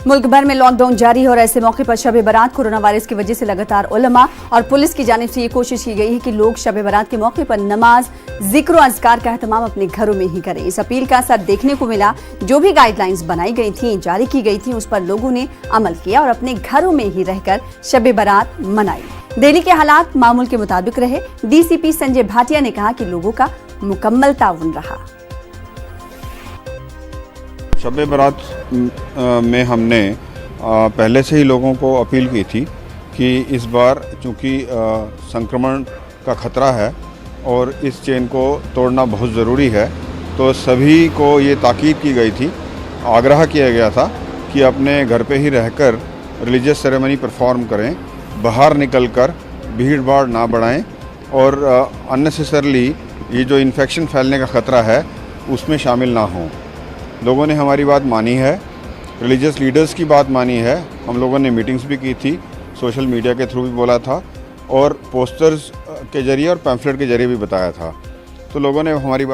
मुल्क भर में लॉकडाउन जारी है और ऐसे मौके पर शब बारात कोरोना वायरस की वजह से लगातार उलमा और पुलिस की जानिब से ये कोशिश की गई है कि लोग शब बारात के मौके पर नमाज, जिक्र और अज़कार का एहतमाम अपने घरों में ही करें। इस अपील का असर देखने को मिला। जो भी गाइडलाइंस बनाई गई थी, जारी की गई थी, उस पर लोगों ने अमल किया और अपने घरों में ही रहकर शब बारात मनाई। दिल्ली के हालात मामूल के मुताबिक रहे। डीसीपी संजय भाटिया ने कहा कि लोगों का मुकम्मल ताउन रहा। शब बारात में हमने पहले से ही लोगों को अपील की थी कि इस बार चूँकि संक्रमण का खतरा है और इस चेन को तोड़ना बहुत ज़रूरी है, तो सभी को ये ताकीद की गई थी, आग्रह किया गया था कि अपने घर पे ही रहकर रिलीजियस सेरेमनी परफॉर्म करें, बाहर निकलकर भीड़ भाड़ ना बढ़ाएं और अननेसेसरली ये जो इन्फेक्शन फैलने का ख़तरा है उसमें शामिल ना हों। लोगों ने हमारी बात मानी है, रिलीजियस लीडर्स की बात मानी है। हम लोगों ने मीटिंग्स भी की थी, सोशल मीडिया के थ्रू भी बोला था और पोस्टर्स के ज़रिए और पैम्फलेट के ज़रिए भी बताया था। तो लोगों ने हमारी बात